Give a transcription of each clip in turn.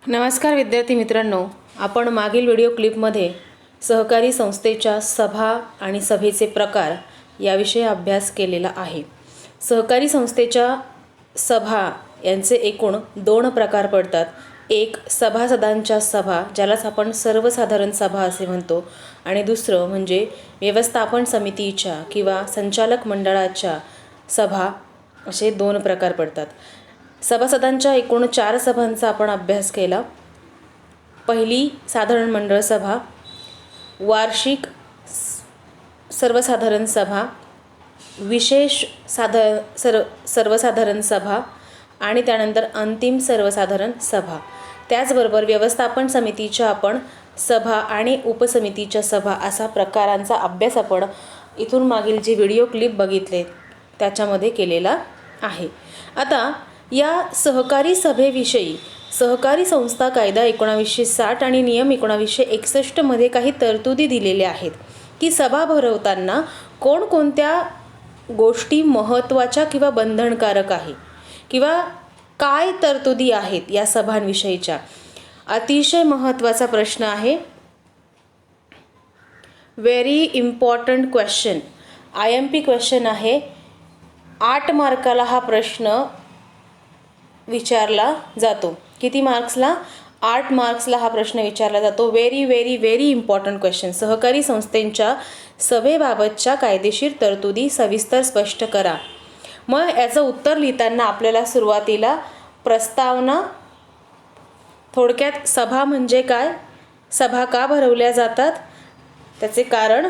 नमस्कार विद्यार्थी मित्रांनो, आपण मागील व्हिडिओ क्लिपमध्ये सहकारी संस्थेच्या सभा आणि सभेचे प्रकार याविषयी अभ्यास केलेला आहे. सहकारी संस्थेच्या सभा यांचे एकूण 2 प्रकार पडतात. एक सभासदांच्या सभा, ज्यालाच आपण सर्वसाधारण सभा असे म्हणतो, आणि दुसरं म्हणजे व्यवस्थापन समितीच्या किंवा संचालक मंडळाच्या सभा. असे 2 प्रकार पडतात. सभासदांच्या एकूण 4 सभांचा आपण अभ्यास केला. पहिली साधारण मंडळ सभा, वार्षिक सर्वसाधारण सभा, विशेष सर्वसाधारण सभा आणि त्यानंतर अंतिम सर्वसाधारण सभा. त्याचबरोबर व्यवस्थापन समितीच्या आपण सभा आणि उपसमितीच्या सभा असा प्रकारांचा अभ्यास आपण इथून मागील जे व्हिडिओ क्लिप बघितले त्याच्यामध्ये केलेला आहे. आता या सहकारी सभेविषयी सहकारी संस्था कायदा 1960 आणि नियम 1961 मध्ये काही तरतुदी दिलेल्या आहेत की सभा भरवताना कोणकोणत्या गोष्टी महत्त्वाच्या किंवा बंधनकारक आहे किंवा काय तरतुदी आहेत या सभांविषयीच्या. अतिशय महत्त्वाचा प्रश्न आहे. Very important question, IMP question आहे. 8 मार्काला हा प्रश्न विचारला जातो. किती मार्क्सला? 8 मार्क्सला हा प्रश्न विचारला जातो. Very very very important question. सहकारी संस्थेच्या सभेबाबतच्या कायदेशीर तरतुदी सविस्तर स्पष्ट करा. मग याचं उत्तर लिहिताना आपल्याला सुरुवातीला प्रस्तावना, थोडक्यात सभा म्हणजे काय, सभा का भरवल्या जातात, त्याचे कारण,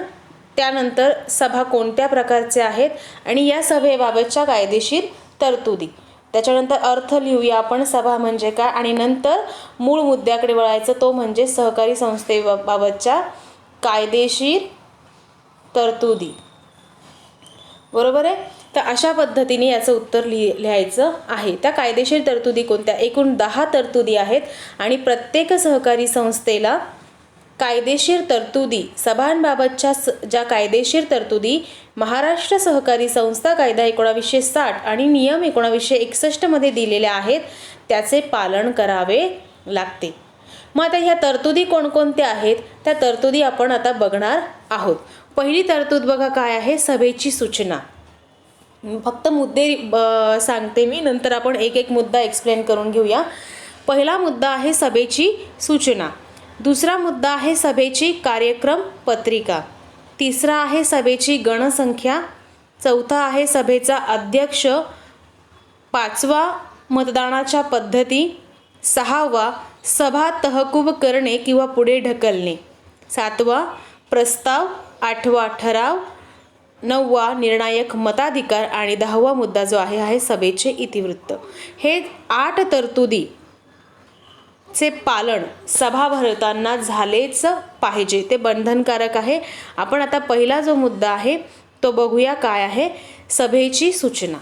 त्यानंतर सभा कोणत्या प्रकारचे आहेत आणि या सभेबाबतच्या कायदेशीर तरतुदी, त्याच्यानंतर अर्थ लिहूया आपण सभा म्हणजे काय, आणि नंतर मूळ मुद्द्याकडे वळायचं, तो म्हणजे सहकारी संस्थेबाबतच्या कायदेशीर तरतुदी. बरोबर आहे. तर अशा पद्धतीने याचं उत्तर लिहायचं आहे. त्या कायदेशीर तरतुदी कोणत्या? एकूण 10 तरतुदी आहेत आणि प्रत्येक सहकारी संस्थेला कायदेशीर तरतुदी, सभांबाबतच्या ज्या कायदेशीर तरतुदी महाराष्ट्र सहकारी संस्था कायदा 1960 आणि नियम 1961 मध्ये दिलेल्या आहेत त्याचे पालन करावे लागते. मग आता ह्या तरतुदी कोणकोणत्या आहेत त्या तरतुदी आपण आता बघणार आहोत. पहिली तरतूद बघा काय आहे, सभेची सूचना. फक्त मुद्दे सांगते मी, नंतर आपण एक एक मुद्दा एक्सप्लेन करून घेऊया. पहिला मुद्दा आहे सभेची सूचना. दुसरा मुद्दा आहे सभेची कार्यक्रम पत्रिका. तिसरा आहे सभेची गणसंख्या. चौथा आहे सभेचा अध्यक्ष. 5वा मतदानाच्या पद्धती. 6वा सभा तहकूब करणे किंवा पुढे ढकलणे. 7वा प्रस्ताव. 8वा ठराव. 9वा निर्णायक मताधिकार आणि 10वा मुद्दा जो आहे सभेचे इतिवृत्त. हे 8 तरतुदी चे पालन सभा भरवताना झालेच पाहिजे, ते बंधनकारक आहे. आपण आता पहिला जो मुद्दा आहे तो बघूया काय आहे, सभेची सूचना.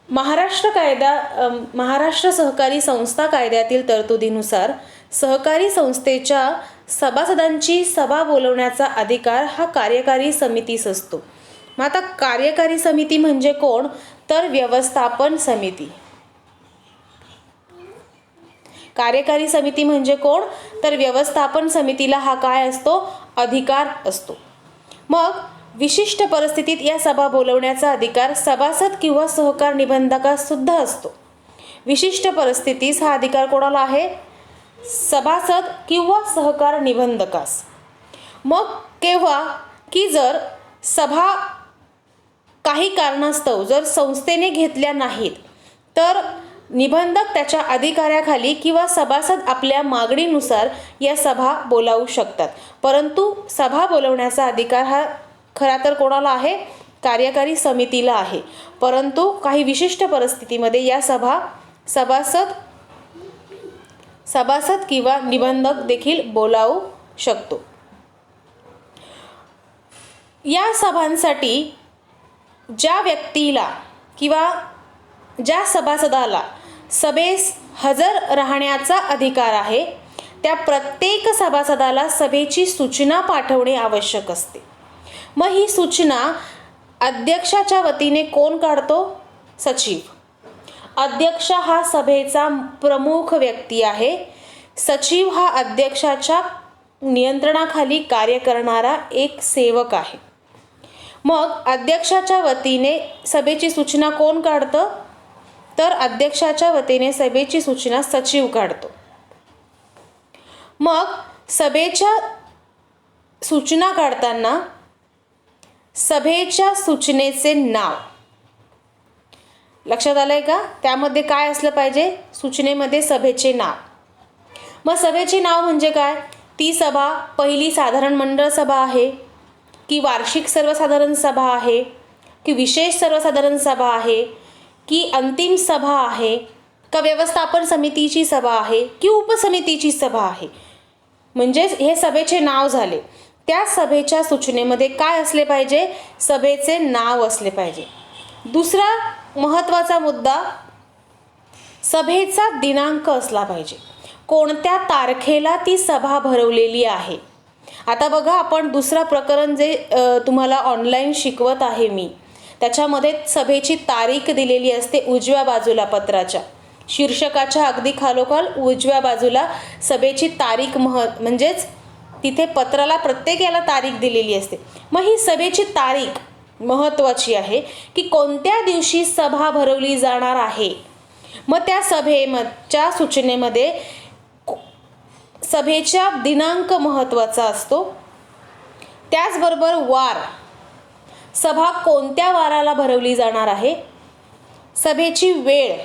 महाराष्ट्र सहकारी संस्था कायद्यातील तरतुदीनुसार सहकारी संस्थेच्या सभासदांची सभा बोलवण्याचा अधिकार हा कार्यकारी समितीस असतो. मग आता कार्यकारी समिती म्हणजे कोण, तर व्यवस्थापन समिती. कार्यकारी समिती म्हणजे कोण, तर व्यवस्थापन समितीला हा काय असतो, अधिकार असतो. मग विशिष्ट परिस्थितीत या सभा बोलवण्याचा अधिकार सभासद किंवा सहकार निबंधकास सुद्धा असतो. विशिष्ट परिस्थितीस हा अधिकार कोणाला आहे, सभासद किंवा सहकार निबंधकास. मग केव्हा की जर सभा काही कारणास्तव जर संस्थेने घेतल्या नाहीत तर निबंधक त्याच्या अधिकाऱ्याखाली किंवा सभासद आपल्या मागणीनुसार या सभा बोलावू शकतात. परंतु सभा बोलवण्याचा अधिकार हा खरा तर कोणाला आहे, कार्यकारी समितीला आहे. परंतु काही विशिष्ट परिस्थितीमध्ये या सभा सभासद किंवा निबंधक देखील बोलावू शकतो. या सभांसाठी ज्या व्यक्तीला किंवा ज्या सभासदाला सभेस हजर राहण्याचा अधिकार आहे त्या प्रत्येक सभासदाला सभेची सूचना पाठवणे आवश्यक असते. मग ही सूचना अध्यक्षाच्या वतीने कोण काढतो, सचिव. अध्यक्ष हा सभेचा प्रमुख व्यक्ती आहे. सचिव हा अध्यक्षाच्या नियंत्रणाखाली कार्य करणारा एक सेवक आहे. मग अध्यक्षाच्या वतीने सभेची सूचना कोण काढतं? तर अध्यक्षाच्या वतीने सभेची सूचना सचिव काढतो. मग सभेच्या सूचना काढताना सभेच्या सूचनेचे नाव लक्षात आलंय का? त्यामध्ये काय असलं पाहिजे? सूचनेमध्ये सभेचे नाव. मग सभेचे नाव म्हणजे काय? ती सभा पहिली साधारण मंडळ सभा आहे की वार्षिक सर्वसाधारण सभा आहे की विशेष सर्वसाधारण सभा आहे की अंतिम सभा आहे का व्यवस्थापन समितीची सभा आहे की उपसमितीची सभा आहे. म्हणजेच हे सभेचे नाव झाले. त्या सभेच्या सूचनेमध्ये काय असले पाहिजे? सभेचे नाव असले पाहिजे. दुसरा महत्त्वाचा मुद्दा, सभेचा दिनांक असला पाहिजे. कोणत्या तारखेला ती सभा भरवलेली आहे. आता बघा, आपण दुसरं प्रकरण जे तुम्हाला ऑनलाईन शिकवत आहे मी, त्याच्यामध्ये सभेची तारीख दिलेली असते उजव्या बाजूला पत्राच्या शीर्षकाच्या अगदी खालोखाल उजव्या बाजूला सभेची तारीख म्हणजेच तिथे पत्राला प्रत्येक याला तारीख दिलेली असते. मग ही सभेची तारीख महत्त्वाची आहे की कोणत्या दिवशी सभा भरवली जाणार आहे. मग त्या सभेच्या सूचनेमध्ये सभेचा दिनांक महत्त्वाचा असतो. त्याचबरोबर वार, सभा कोणत्या वाराला भरवली जाणार आहे, सभेची वेळ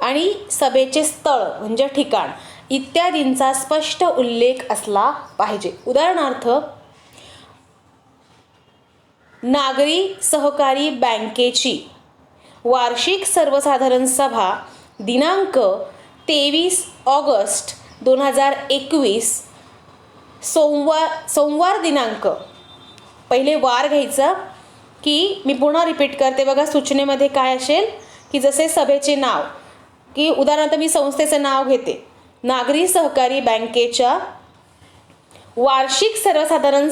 आणि सभेचे स्थळ म्हणजे ठिकाण इत्यादींचा स्पष्ट उल्लेख असला पाहिजे. उदाहरणार्थ, नागरी सहकारी बँकेची वार्षिक सर्वसाधारण सभा दिनांक 23 ऑगस्ट 2021 सोमवार दिनांक. पहिले वार घ्यायचा की मी पुन्हा रिपीट करते बघा, सूचनेमध्ये काय असेल की जसे सभेचे नाव की उदाहरणार्थ मी संस्थेचं नाव घेते, नागरी सहकारी बँकेच्या वार्षिक सर्वसाधारण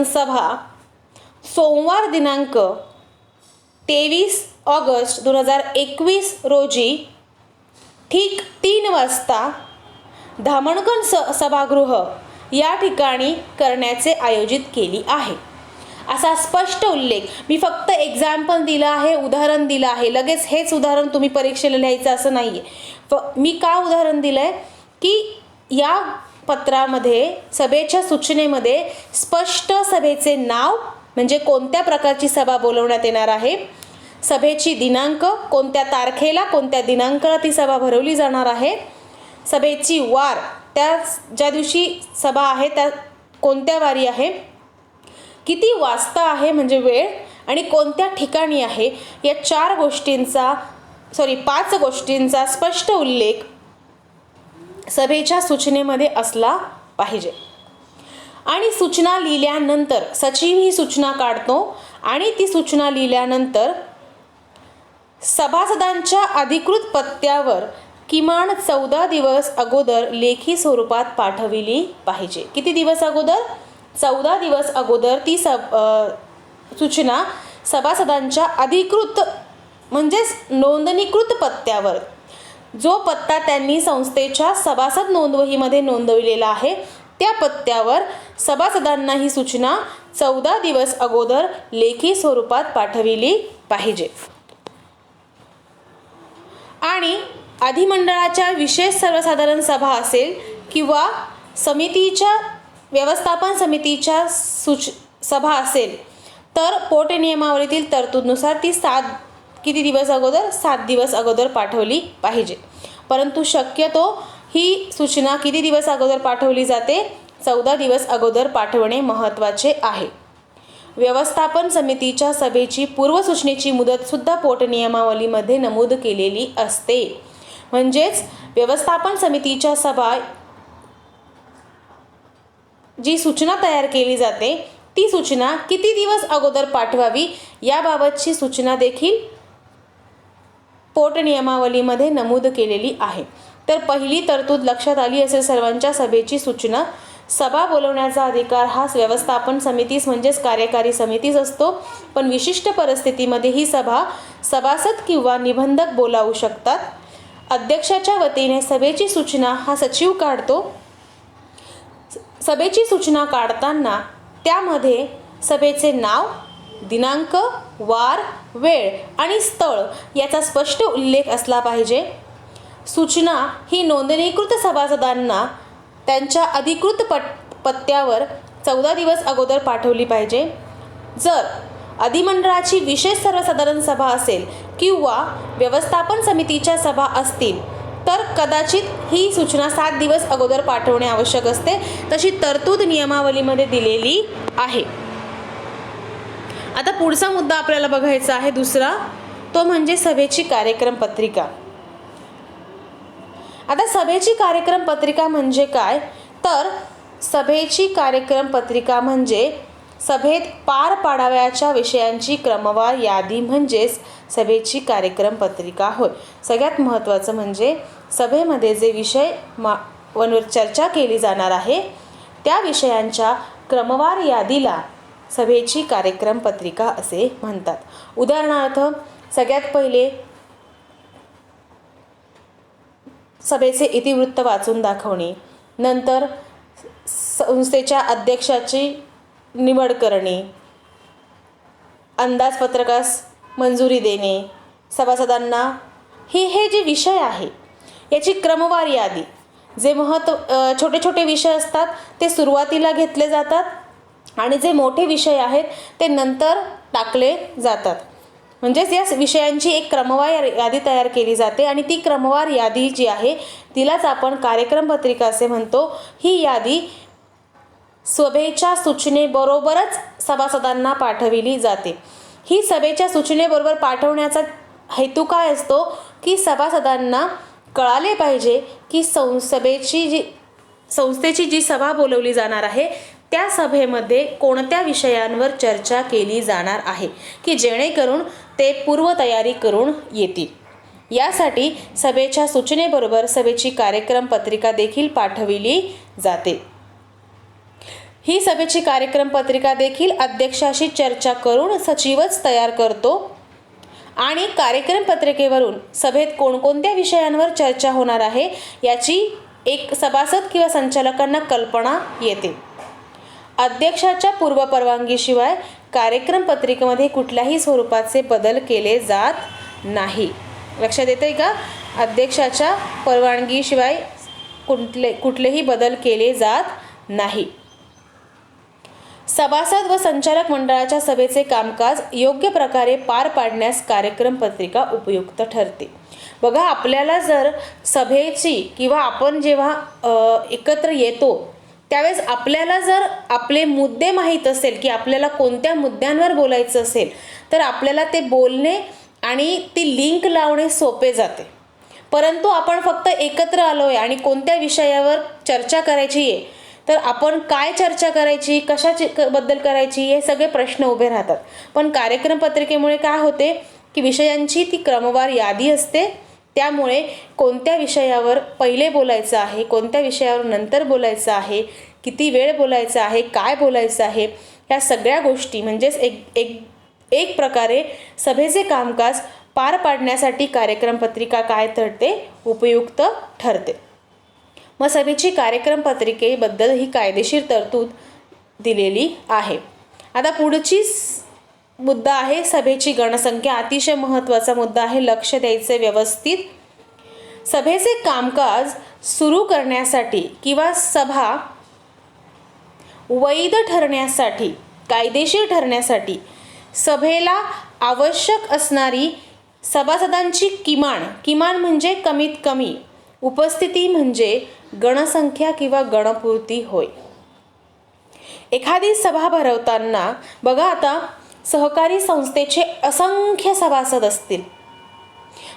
सभा सोमवार दिनांक 23 ऑगस्ट 2021 रोजी ठीक 3 वाजता धामणकन सभागृह या ठिकाणी करण्याचे आयोजित केली आहे. असा स्पष्ट उल्लेख. मी फक्त एक्झाम्पल दिलं आहे, उदाहरण दिलं आहे. लगेच हेच उदाहरण तुम्ही परीक्षेला लिहायचं असं नाही आहे. मी का उदाहरण दिलं आहे की या पत्रामध्ये सभेच्या सूचनेमध्ये स्पष्ट सभेचे नाव म्हणजे कोणत्या प्रकारची सभा बोलवण्यात येणार आहे, सभेची दिनांक कोणत्या तारखेला कोणत्या दिनांकाला ती सभा भरवली जाणार आहे, सभेची वार त्या ज्या दिवशी सभा आहे त्या कोणत्या वारी आहे, किती वाजता आहे म्हणजे वेळ आणि कोणत्या ठिकाणी आहे, या 5 गोष्टींचा स्पष्ट उल्लेख सभेच्या सूचनेमध्ये असला पाहिजे. आणि सूचना लिहिल्यानंतर सचिव ही सूचना काढतो आणि ती सूचना लिहिल्यानंतर सभासदांच्या अधिकृत पत्त्यावर किमान 14 दिवस अगोदर लेखी स्वरूपात पाठविली पाहिजे. किती दिवस अगोदर? 14 दिवस अगोदर ती सूचना सभासदांच्या अधिकृत म्हणजेच नोंदणीकृत पत्त्यावर, जो पत्ता त्यांनी संस्थेच्या सभासद नोंदवहीमध्ये नोंदविलेला आहे त्या पत्त्यावर सभासदांना ही सूचना 14 दिवस अगोदर लेखी स्वरूपात पाठविली पाहिजे. आणि अधिमंडळाच्या विशेष सर्वसाधारण सभा असेल किंवा समितीच्या व्यवस्थापन समितीच्या सभा असेल तर पोटनियमावलीतील तरतूदनुसार ती 7 दिवस अगोदर पाठवली पाहिजे. परंतु शक्यतो ही सूचना किती दिवस अगोदर पाठवली जाते? 14 दिवस अगोदर पाठवणे महत्त्वाचे आहे. व्यवस्थापन समितीच्या सभेची पूर्वसूचनेची मुदतसुद्धा पोटनियमावलीमध्ये नमूद केलेली असते. म्हणजेच व्यवस्थापन समितीच्या सभा जी सूचना तयार केली जाते ती सूचना किती दिवस अगोदर पाठवावी याबाबतची सूचना देखील पोटनियमावलीमध्ये नमूद केलेली आहे. तर पहिली तरतूद लक्षात आली असेल सर्वांच्या, सभेची सूचना सभा बोलवण्याचा अधिकार हा व्यवस्थापन समितीस म्हणजेच कार्यकारी समितीस असतो, पण विशिष्ट परिस्थितीमध्ये ही सभा सभासद किंवा निबंधक बोलावू शकतात. अध्यक्षाच्या वतीने सभेची सूचना हा सचिव काढतो. सभेची सूचना काढताना त्यामध्ये सभेचे नाव, दिनांक, वार, वेळ आणि स्थळ याचा स्पष्ट उल्लेख असला पाहिजे. सूचना ही नोंदणीकृत सभासदांना त्यांच्या अधिकृत पत्त्यावर 14 दिवस अगोदर पाठवली पाहिजे. जर अधिमंडळाची विशेष सर्वसाधारण सभा असेल किंवा व्यवस्थापन समितीच्या सभा असतील तर कदाचित ही सूचना 7 दिवस अगोदर पाठवणे आवश्यक असते. तशी तरतूद नियमावलीमध्ये दिलेली आहे. आता पुढचा मुद्दा आपल्याला बघायचा आहे दुसरा, तो म्हणजे सभेची कार्यक्रम पत्रिका. आता सभेची कार्यक्रम पत्रिका म्हणजे काय, तर सभेची कार्यक्रम पत्रिका म्हणजे सभेत पार पाडावयाच्या विषयांची क्रमवार यादी म्हणजेच सभेची कार्यक्रम पत्रिका होय. सगळ्यात महत्त्वाचं म्हणजे सभेमध्ये जे विषय वर चर्चा केली जाणार आहे त्या विषयांच्या क्रमवार यादीला सभेची कार्यक्रम पत्रिका असे म्हणतात. उदाहरणार्थ सगळ्यात पहिले सभेचे इतिवृत्त वाचून दाखवणे, नंतर संस्थेच्या अध्यक्षाची निवड करणे, अंदाजपत्रकास मंजुरी देणे, सभासदांना हे जे विषय आहे याची क्रमवार यादी, जे छोटे छोटे विषय असतात ते सुरुवातीला घेतले जातात आणि जे मोठे विषय आहेत ते नंतर टाकले जातात. म्हणजेच या विषयांची एक क्रमवार यादी तयार केली जाते आणि ती क्रमवार यादी जी आहे तिलाच आपण कार्यक्रम पत्रिका असे म्हणतो. ही यादी सभेच्या सूचनेबरोबरच सभासदांना पाठविली जाते. ही सभेच्या सूचनेबरोबर पाठवण्याचा हेतू काय असतो की सभासदांना कळाले पाहिजे की संस्थेची जी सभा बोलवली जाणार आहे त्या सभेमध्ये कोणत्या विषयांवर चर्चा केली जाणार आहे, की जेणेकरून ते पूर्वतयारी करून येतील. यासाठी सभेच्या सूचनेबरोबर सभेची कार्यक्रम पत्रिका देखील पाठविली जाते. ही सभेची कार्यक्रम पत्रिका देखील अध्यक्षाशी चर्चा करून सचिवच तयार करतो आणि कार्यक्रम पत्रिकेवरून सभेत कोणकोणत्या विषयांवर चर्चा होणार आहे याची एक सभासद किंवा संचालकांना कल्पना येते. अध्यक्षाच्या पूर्वपरवानगीशिवाय कार्यक्रम पत्रिकेमध्ये कुठल्याही स्वरूपाचे बदल केले जात नाही. लक्षात येते का? अध्यक्षाच्या परवानगीशिवाय कुठलेही बदल केले जात नाही. सभासद व संचालक मंडळाच्या सभेचे कामकाज योग्य प्रकारे पार पाडण्यास कार्यक्रम पत्रिका उपयुक्त ठरते. बघा, आपल्याला जर सभेची किंवा आपण जेव्हा एकत्र येतो त्यावेळेस आपल्याला जर आपले मुद्दे माहीत असेल की आपल्याला कोणत्या मुद्द्यांवर बोलायचं असेल तर आपल्याला ते बोलणे आणि ती लिंक लावणे सोपे जाते. परंतु आपण फक्त एकत्र आलो आहे आणि कोणत्या विषयावर चर्चा करायची आहे तर आपण काय चर्चा करायची, कशाबद्दल करायची हे सगळे प्रश्न उभे राहतात. पण कार्यक्रम पत्रिकेमुळे काय होते की विषयांची ती क्रमवार यादी असते. त्यामुळे कोणत्या विषयावर पहिले बोलायचं आहे, कोणत्या विषयावर नंतर बोलायचं आहे, किती वेळ बोलायचं आहे, काय बोलायचं आहे, ह्या सगळ्या गोष्टी म्हणजेच एक प्रकारे सभेचे कामकाज पार पाडण्यासाठी कार्यक्रम पत्रिका काय ठरते, उपयुक्त ठरते. मग सभेची कार्यक्रम पत्रिकेबद्दल ही कायदेशीर तरतूद दिलेली आहे. आता पुढची मुद्दा आहे सभेची गणसंख्या. अतिशय महत्त्वाचा मुद्दा आहे, लक्ष द्यायचे व्यवस्थित. सभेचे कामकाज सुरू करण्यासाठी किंवा सभा वैध ठरण्यासाठी, कायदेशीर ठरण्यासाठी सभेला आवश्यक असणारी सभासदांची किमान म्हणजे कमीत कमी उपस्थिती म्हणजे गणसंख्या किंवा गणपूर्ती होय. एखादी सभा भरवताना बघा, आता सहकारी संस्थेचे असंख्य सभासद असतील.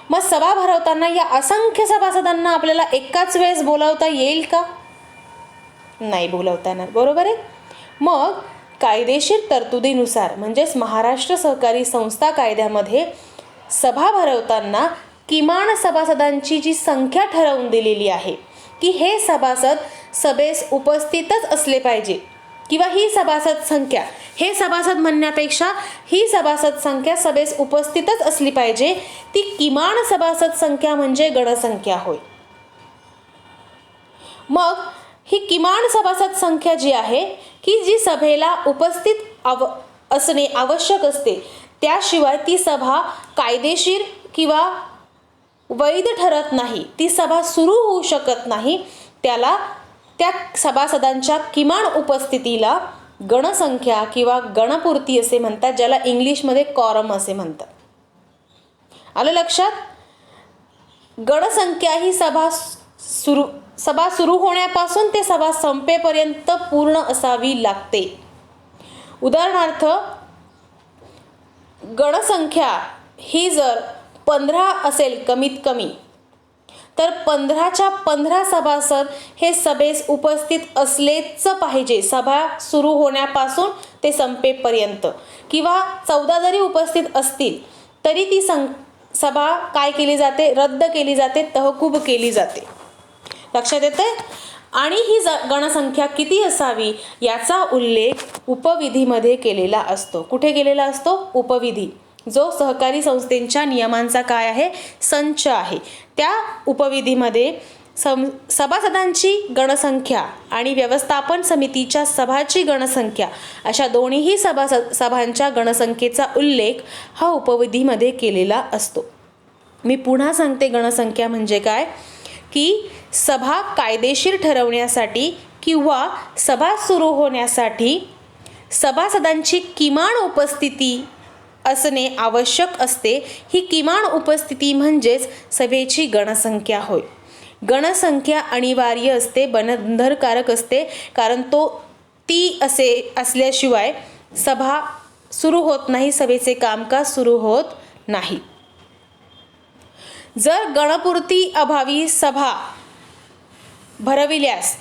मग सभा भरवताना या असंख्य सभासदांना आपल्याला एकाच वेळेस बोलावता येईल का? नाही बोलावता येणार, बरोबर आहे. मग कायदेशीर तरतुदीनुसार म्हणजेच महाराष्ट्र सहकारी संस्था कायद्यामध्ये सभा भरवताना किमान सभासदांची जी संख्या ठरवून दिलेली आहे की हे सभासद सभेस उपस्थितच असले पाहिजे किंवा ही सभासद संख्या, हे सभासद म्हणण्यापेक्षा ही सभासद संख्या सभेस उपस्थितच असली पाहिजे, ती किमान सभासद संख्या म्हणजे गणसंख्या होय. मग ही किमान सभासद संख्या जी आहे की जी सभेला उपस्थित असणे आवश्यक असते, त्याशिवाय ती सभा कायदेशीर किंवा वैध ठरत नाही, ती सभा सुरू होऊ शकत नाही. त्याला त्या सभासदांच्या किमान उपस्थितीला गणसंख्या किंवा गणपूर्ती असे म्हणतात, ज्याला इंग्लिशमध्ये कॉरम असे म्हणतात. आलं लक्षात? गणसंख्या ही सभा सुरू होण्यापासून ते सभा संपेपर्यंत पूर्ण असावी लागते. उदाहरणार्थ, गणसंख्या ही जर 15 असेल कमीत कमी, तर 15च्या 15 सभासद हे सभेस उपस्थित असलेच पाहिजे सभा सुरू होण्यापासून ते संपेपर्यंत. किंवा 14 जरी उपस्थित असतील तरी ती सभा काय केली जाते? रद्द केली जाते, तहकूब केली जाते. लक्षात येते? आणि ही गणसंख्या किती असावी याचा उल्लेख उपविधीमध्ये केलेला असतो. कुठे केलेला असतो? उपविधी, जो सहकारी संस्थेच्या नियमांचा काय आहे? संच आहे. त्या उपविधीमध्ये सभासदांची गणसंख्या आणि व्यवस्थापन समितीच्या सभाची गणसंख्या अशा दोन्हीही सभांच्या गणसंख्येचा उल्लेख हा उपविधीमध्ये केलेला असतो. मी पुन्हा सांगते, गणसंख्या म्हणजे काय? की सभा कायदेशीर ठरवण्यासाठी किंवा सभा सुरू होण्यासाठी सभासदांची किमान उपस्थिती असणे आवश्यक असते. ही किमान उपस्थिती म्हणजेच सभेची गणसंख्या होय. गणसंख्या अनिवार्य असते, बंधनकारक असते, कारण ती असल्याशिवाय सभा सुरू होत नाही, सभेचे कामकाज सुरू होत नाही. जर गणपूर्ती अभावी सभा भरविल्यास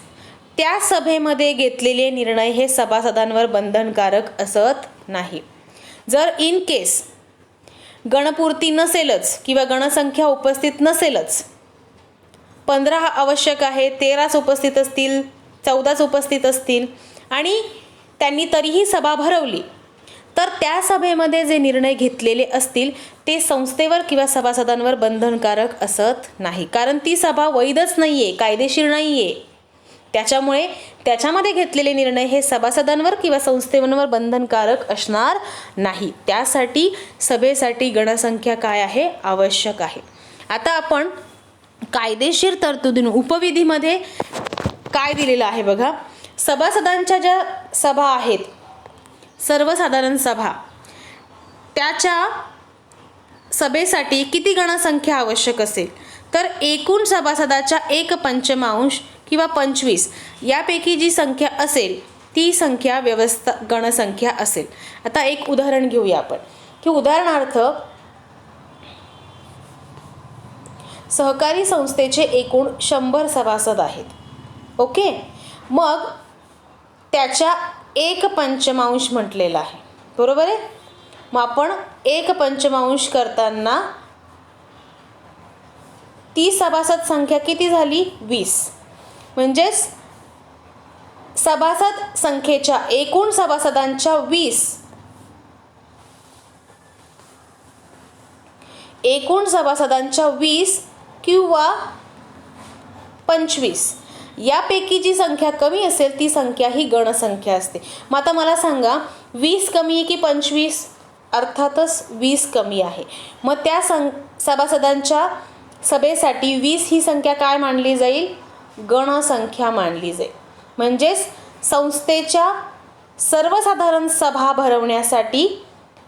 त्या सभेमध्ये घेतलेले निर्णय हे सभासदांवर बंधनकारक असत नाही. जर इन केस गणपूर्ती नसेलच किंवा गणसंख्या उपस्थित नसेलच, 15 आवश्यक आहे, 13 उपस्थित असतील, 14 उपस्थित असतील आणि त्यांनी तरीही सभा भरवली, तर त्या सभेमध्ये जे निर्णय घेतलेले असतील ते संस्थेवर किंवा सभासदांवर बंधनकारक असत नाही, कारण ती सभा वैधच नाहीये, कायदेशीर नाहीये. त्याच्यामुळे त्याच्यामध्ये घेतलेले निर्णय हे सभासदांवर किंवा संस्थेवर बंधनकारक असणार नाही. त्यासाठी सभेसाठी गणसंख्या काय आहे? आवश्यक आहे. आता आपण कायदेशीर तरतुदी उपविधीमध्ये काय दिलेलं आहे बघा. सभासदांच्या ज्या सभा आहेत, सर्वसाधारण सभा, त्याच्या सभेसाठी किती गणसंख्या आवश्यक असेल? तर एकूण सभासदाच्या 1/5 किंवा 25 यापैकी जी संख्या असेल ती संख्या गणसंख्या असेल. आता एक उदाहरण घेऊया आपण, की उदाहरणार्थ सहकारी संस्थेचे एकूण 100 सभासद आहेत. ओके, मग त्याच्या 1/5 म्हटलेला आहे, बरोबर आहे. मग आपण 1/5 करताना ती सभासद संख्या किती झाली? 20. म्हणजेच सभासद संख्येच्या एकूण सभासदांच्या 20 एकूण सभासदांच्या 20 किंवा 25 यापैकी जी संख्या कमी असेल ती संख्या ही गणसंख्या असते. मग आता मला सांगा, 20 कमी आहे की 25? अर्थातच 20 कमी आहे. मग त्या सभासदांच्या सभेसाठी 20 ही संख्या काय मानली जाईल? गणसंख्या मानली जाईल. म्हणजेच संस्थेच्या सर्वसाधारण सभा भरवण्यासाठी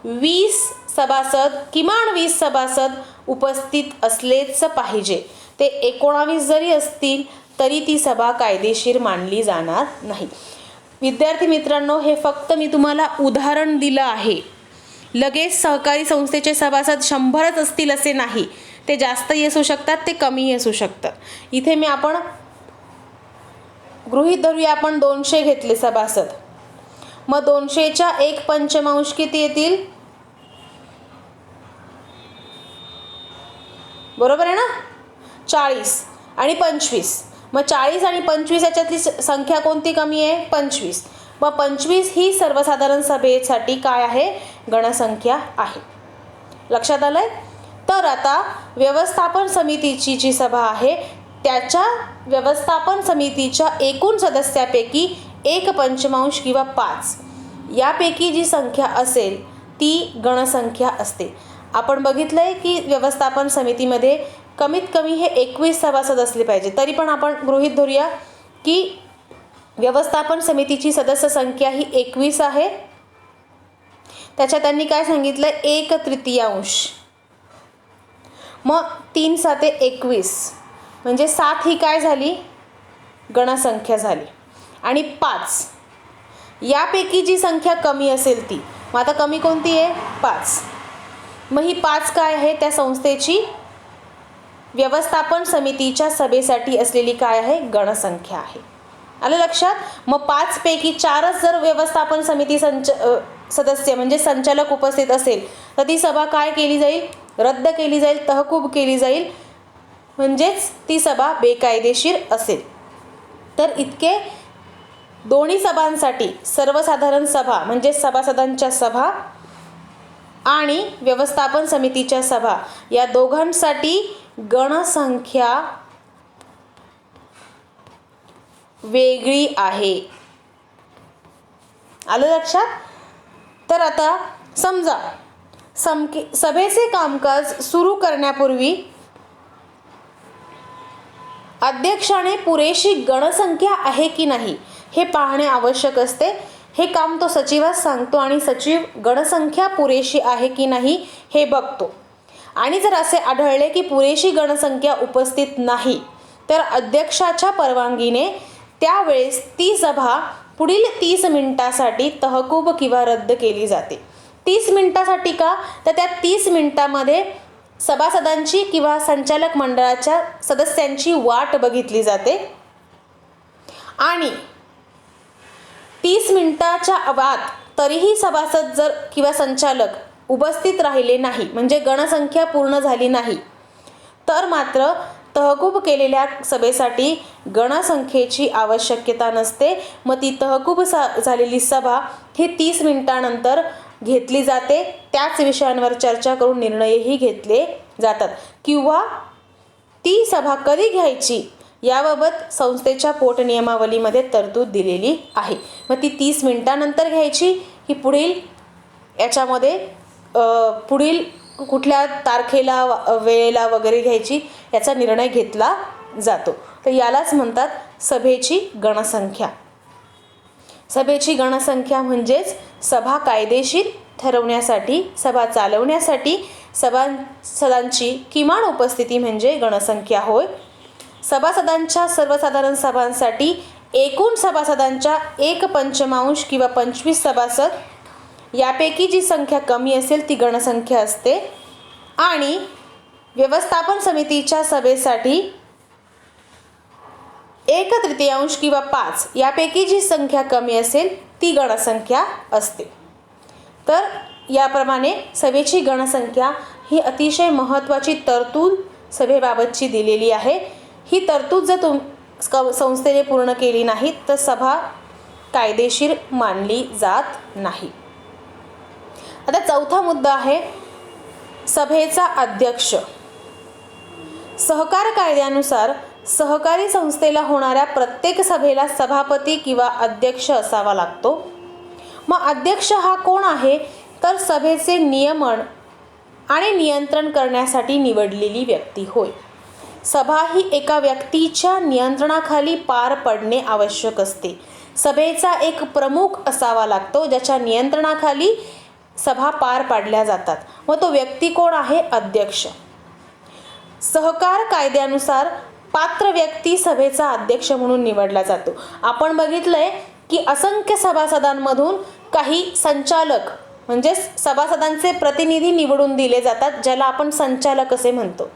20 सभासद, किमान 20 सभासद उपस्थित असलेच पाहिजे. ते 19 जरी असतील तरी ती सभा कायदेशीर मानली जाणार नाही. विद्यार्थी मित्रांनो, हे फक्त मी तुम्हाला उदाहरण दिलं आहे. लगेच सहकारी संस्थेचे सभासद 100च असतील असे नाही, ते जास्तही असू शकतात, ते कमीही असू शकतात. इथे आपण गृहीत धरूया, आपण 200 घेतले सभासद. मग 200च्या 1/5 किती येतील? बरोबर आहे ना? 40 आणि 25 मग 40 आणि 25 याच्यातली संख्या कोणती कमी आहे? 25. मग 25 ही सर्वसाधारण सभेसाठी काय आहे? गणसंख्या आहे. लक्षात आलंय? तर आता व्यवस्थापन समितीची जी सभा आहे त्याच्या व्यवस्थापन समितीच्या एकूण सदस्यापैकी 1/5 किंवा 5 यापैकी जी संख्या असेल ती गणसंख्या असते. आपण बघितलंय की व्यवस्थापन समितीमध्ये कमीत कमी हे 21 सभासद असले पाहिजे. तरी पण आपण गृहीत धरूया की व्यवस्थापन समितीची सदस्य संख्या ही 21 आहे. त्याच्यात त्यांनी काय सांगितलं? 1/3. मग 3 7 21 म्हणजे 7 ही काय झाली? गणसंख्या झाली. आणि 5 यापैकी जी संख्या कमी असेल ती, मग आता कमी कोणती आहे? 5. मग ही 5 काय आहे? त्या संस्थेची व्यवस्थापन समितीच्या सभेसाठी असलेली काय आहे? गणसंख्या आहे. आलं लक्षात? मग 5 पैकी 4च जर व्यवस्थापन समिती सदस्य म्हणजे संचालक उपस्थित असेल तर ती सभा काय केली जाईल? रद्द केली जाईल, तहकूब केली जाईल, म्हणजेच ती सभा बेकायदेशीर असेल. तर इतके दोन्ही सभांसाठी, सर्वसाधारण सभा म्हणजे सभासदांच्या सभा आणि व्यवस्थापन समितीच्या सभा, या दोघांसाठी गणसंख्या वेगळी आहे. आलं लक्षात? तर आता समजा सभेचे कामकाज सुरू करण्यापूर्वी अध्यक्षाने पुरेशी गणसंख्या आहे की नाही हे पाहणे आवश्यक असते. हे काम तो सचिवास सांगतो आणि सचिव गणसंख्या पुरेशी आहे की नाही हे बघतो. आणि जर असे आढळले की पुरेशी गणसंख्या उपस्थित नाही तर अध्यक्षाच्या परवानगीने त्यावेळेस ती सभा पुढील 30 मिनिटासाठी तहकूब किंवा रद्द केली जाते. 30 मिनिटासाठी का? तर त्या 30 मिनिटामध्ये सभासदांची किंवा संचालक मंडळाच्या सदस्यांची वाट बघितली जाते आणि 30 मिनिटाच्या आत तरीही सभासद जर किंवा संचालक उपस्थित राहिले नाही, म्हणजे गणसंख्या पूर्ण झाली नाही, तर मात्र तहकूब केलेल्या सभेसाठी गणसंख्येची आवश्यकता नसते. मग ती तहकूब झालेली सभा ही 30 मिनिटानंतर घेतली जाते. त्याच विषयांवर चर्चा करून निर्णयही घेतले जातात. किंवा ती सभा कधी घ्यायची याबाबत संस्थेच्या पोटनियमावलीमध्ये तरतूद दिलेली आहे. मग ती 30 मिनिटानंतर घ्यायची की पुढील याच्यामध्ये पुढील कुठल्या तारखेला वेळेला वगैरे घ्यायची याचा निर्णय घेतला जातो. तर यालाच म्हणतात सभेची गणसंख्या. सभेची गणसंख्या म्हणजेच सभा कायदेशीर ठरवण्यासाठी, सभा चालवण्यासाठी सभासदांची किमान उपस्थिती म्हणजे गणसंख्या होय. सभासदांच्या सर्वसाधारण सभांसाठी एकूण सभासदांच्या 1/5 किंवा 25 सभासद यापैकी जी संख्या कमी असेल ती गणसंख्या असते. आणि व्यवस्थापन समितीच्या सभेसाठी 1/3 किंवा 5 यापैकी जी संख्या कमी असेल ती गणसंख्या असते. तर याप्रमाणे सभेची गणसंख्या ही अतिशय महत्त्वाची तरतूद सभेबाबतची दिलेली आहे. ही तरतूद जर संस्थेने पूर्ण केली नाही तर सभा कायदेशीर मानली जात नाही. आता चौथा मुद्दा आहे सभेचा अध्यक्ष. सहकार कायद्यानुसार सहकारी संस्थेला होणाऱ्या प्रत्येक सभेला सभापती किंवा अध्यक्ष असावा लागतो. मग अध्यक्ष हा कोण आहे? तर सभेचे नियमन आणि नियंत्रण करण्यासाठी निवडलेली व्यक्ती होय. सभा ही एका व्यक्तीच्या नियंत्रणाखाली पार पडणे आवश्यक असते. सभेचा एक प्रमुख असावा लागतो ज्याच्या नियंत्रणाखाली सभा पार पाडल्या जातात. मग तो व्यक्ती कोण आहे? अध्यक्ष. सहकार कायद्यानुसार पात्र व्यक्ती सभेचा अध्यक्ष म्हणून निवडला जातो. आपण बघितलंय की असंख्य सभासदांमधून काही संचालक म्हणजे सभासदांचे प्रतिनिधी निवडून दिले जातात, ज्याला आपण संचालक असे म्हणतो.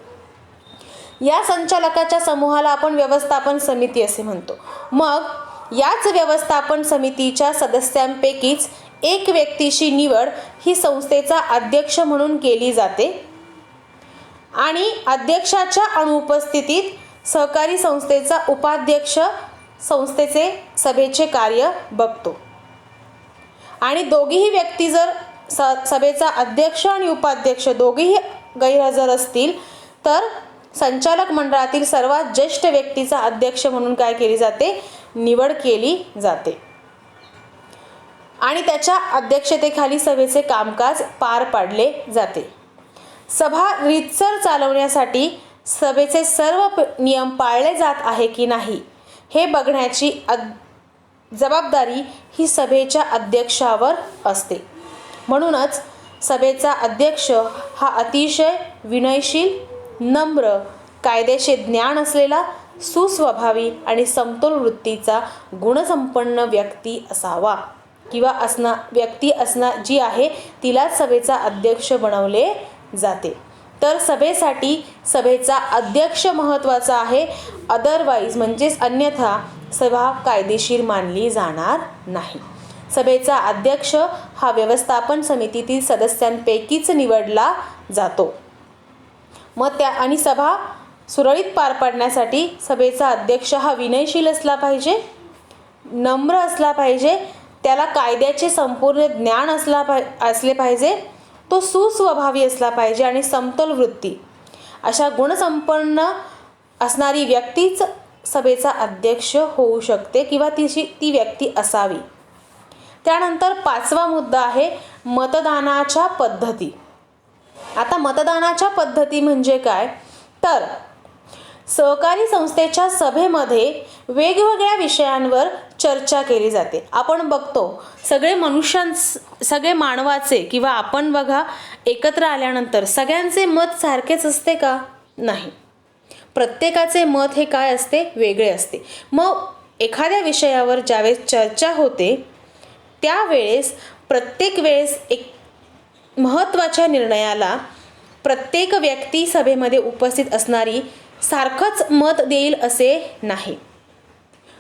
या संचालकाच्या समूहाला आपण व्यवस्थापन समिती असे म्हणतो. मग याच व्यवस्थापन समितीच्या सदस्यांपैकीच एक व्यक्तीची निवड ही संस्थेचा अध्यक्ष म्हणून केली जाते आणि अध्यक्षाच्या अनुपस्थितीत सहकारी संस्थेचा उपाध्यक्ष संस्थेचे सभेचे कार्य बघतो. आणि दोघीही व्यक्ती जर सभेचा अध्यक्ष आणि उपाध्यक्ष दोघेही गैरहजर असतील तर संचालक मंडळातील सर्वात ज्येष्ठ व्यक्तीचा अध्यक्ष म्हणून काय केली जाते, निवड केली जाते. आणि त्याच्या अध्यक्षतेखाली सभेचे कामकाज पार पाडले जाते. सभा रीतसर चालवण्यासाठी सभेचे सर्व नियम पाळले जात आहे की नाही हे बघण्याची जबाबदारी ही सभेच्या अध्यक्षावर असते. म्हणूनच सभेचा अध्यक्ष हा अतिशय विनयशील, नम्र, कायदेशीर ज्ञान असलेला, सुस्वभावी आणि समतोल वृत्तीचा गुणसंपन्न व्यक्ती असावा किंवा व्यक्ती जी आहे तिलाच सभेचा अध्यक्ष बनवले जाते. तर सभेसाठी सभेचा अध्यक्ष महत्त्वाचा आहे. अदरवाईज म्हणजेच अन्यथा सभा कायदेशीर मानली जाणार नाही. सभेचा अध्यक्ष हा व्यवस्थापन समितीतील सदस्यांपैकीच निवडला जातो. आणि सभा सुरळीत पार पाडण्यासाठी सभेचा अध्यक्ष हा विनयशील असला पाहिजे, नम्र असला पाहिजे, त्याला कायद्याचे संपूर्ण ज्ञान असले पाहिजे, तो सुस्वभावी असला पाहिजे आणि समतोल वृत्ती अशा गुणसंपन्न असणारी व्यक्तीच सभेचा अध्यक्ष होऊ शकते किंवा ती व्यक्ती असावी. त्यानंतर 5वा मुद्दा आहे मतदानाच्या पद्धती. आता मतदानाच्या पद्धती म्हणजे काय तर सहकारी संस्थेच्या सभेमध्ये वेगवेगळ्या विषयांवर चर्चा केली जाते. आपण बघतो सगळे मानवाचे किंवा आपण बघा एकत्र आल्यानंतर सगळ्यांचे मत सारखेच असते का? नाही. प्रत्येकाचे मत हे काय असते, वेगळे असते. मग एखाद्या विषयावर ज्यावेळेस चर्चा होते त्यावेळेस प्रत्येक वेळेस एक महत्त्वाच्या निर्णयाला प्रत्येक व्यक्ती सभेमध्ये उपस्थित असणारी सारखंच मत देईल असे नाही.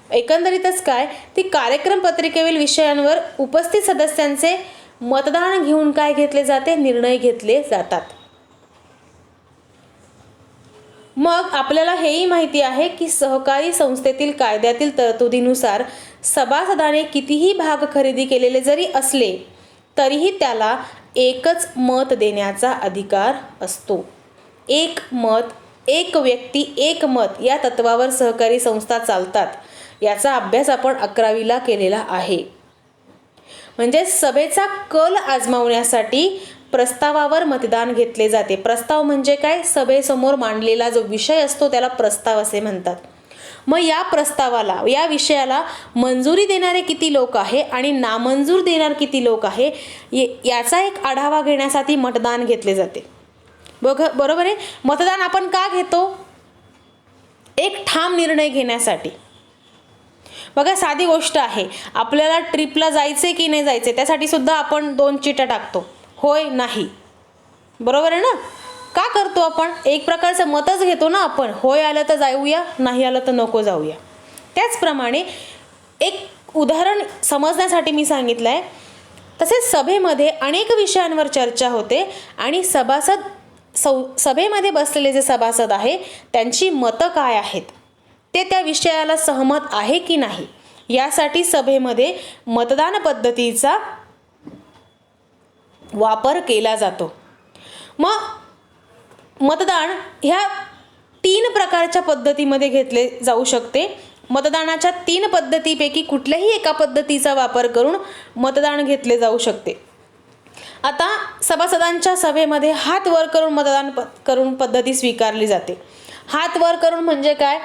एकंदरीतच काय ती कार्यक्रम पत्रिकेवरील विषयांवर उपस्थित सदस्यांचे मतदान घेऊन काय घेतले जाते, निर्णय घेतले जातात. मग आपल्याला हेही माहिती आहे की सहकारी संस्थेतील कायद्यातील तरतुदीनुसार सभासदाने कितीही भाग खरेदी केलेले जरी असले तरीही त्याला एकच मत देण्याचा अधिकार असतो. एक मत, एक व्यक्ती, एक मत या तत्वावर सहकारी संस्था चालतात. याचा अभ्यास आपण 11वीला केलेला आहे. म्हणजे सभेचा कल आजमावण्यासाठी प्रस्तावावर मतदान घेतले जाते. प्रस्ताव म्हणजे काय, सभेसमोर मांडलेला जो विषय असतो त्याला प्रस्ताव असे म्हणतात. मग या विषयाला मंजुरी देणारे किती लोक आहे आणि नामंजूर देणारे किती लोक आहे याचा एक आढावा घेण्यासाठी मतदान घेतले जाते. बरोबर आहे. मतदान आपण का घेतो? एक ठाम निर्णय घेण्यासाठी. बघा साधी गोष्ट आहे, आपल्याला ट्रिपला जायचे की नाही जायचे त्यासाठी सुद्धा आपण 2 चिठ्ठ्या टाकतो, होय नाही. बरोबर आहे ना? का करतो आपण? एक प्रकारचं मतच घेतो ना आपण, होय आलं तर जाऊया, नाही आलं तर नको जाऊया. त्याचप्रमाणे एक उदाहरण समजण्यासाठी मी सांगितलं आहे. तसेच सभेमध्ये अनेक विषयांवर चर्चा होते आणि सभेमध्ये बसलेले जे सभासद आहे त्यांची मतं काय आहेत, ते त्या विषयाला सहमत आहे की नाही यासाठी सभेमध्ये मतदान पद्धतीचा वापर केला जातो. मग मतदान ह्या 3 प्रकारच्या पद्धतीमध्ये घेतले जाऊ शकते. मतदानाच्या 3 पद्धतीपैकी कुठल्याही एका पद्धतीचा वापर करून मतदान घेतले जाऊ शकते. आता सभासदांच्या सभेमध्ये हात वर करून मतदान करून पद्धती स्वीकारली जाते. हात वर करून म्हणजे काय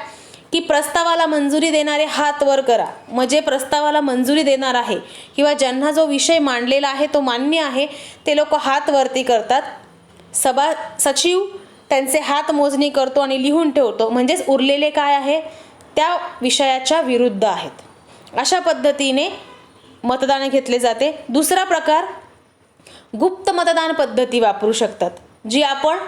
की प्रस्तावाला मंजुरी देणारे हात वर करा. म्हणजे प्रस्तावाला मंजुरी देणार आहे किंवा ज्यांना जो विषय मांडलेला आहे तो मान्य आहे ते लोक हात वरती करतात. सभा सचिव त्यांचे हात मोजणी करतो आणि लिहून ठेवतो. म्हणजेच उरलेले काय आहे त्या विषयाच्या विरुद्ध आहेत. अशा पद्धतीने मतदान घेतले जाते. दुसरा प्रकार गुप्त मतदान पद्धती वापरू शकतात, जी आपण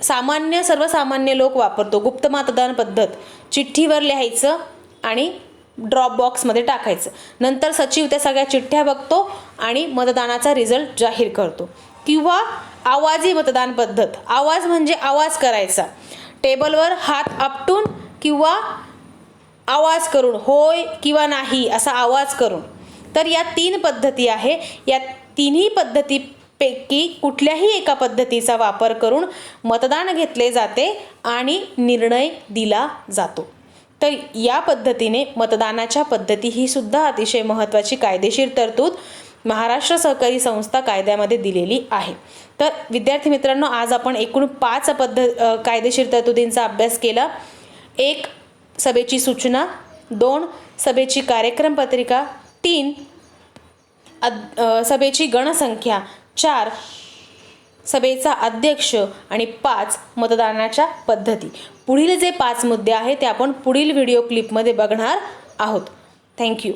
सर्वसामान्य लोक वापरतो. गुप्त मतदान पद्धत चिठ्ठीवर लिहायचं आणि ड्रॉप बॉक्समध्ये टाकायचं. नंतर सचिव त्या सगळ्या चिठ्ठ्या बघतो आणि मतदानाचा रिझल्ट जाहीर करतो. किंवा आवाजी मतदान पद्धत. आवाज म्हणजे आवाज करायचा. टेबलवर हात आपटून किंवा आवाज करून, होय किंवा नाही असा आवाज करून. तर या 3 पद्धती आहे. या तिन्ही पद्धतीपैकी कुठल्याही एका पद्धतीचा वापर करून मतदान घेतले जाते आणि निर्णय दिला जातो. तर या पद्धतीने मतदानाच्या पद्धती ही सुद्धा अतिशय महत्त्वाची कायदेशीर तरतूद महाराष्ट्र सहकारी संस्था कायद्यामध्ये दिलेली आहे. तर विद्यार्थी मित्रांनो, आज आपण एकूण 5 कायदेशीर तरतुदींचा अभ्यास केला. 1 सभेची सूचना, 2 सभेची कार्यक्रम पत्रिका, 3 सभेची गणसंख्या, 4 सभेचा अध्यक्ष आणि 5 मतदानाच्या पद्धती. पुढील जे 5 मुद्दे आहेत ते आपण पुढील व्हिडिओ क्लिपमध्ये बघणार आहोत. थँक्यू.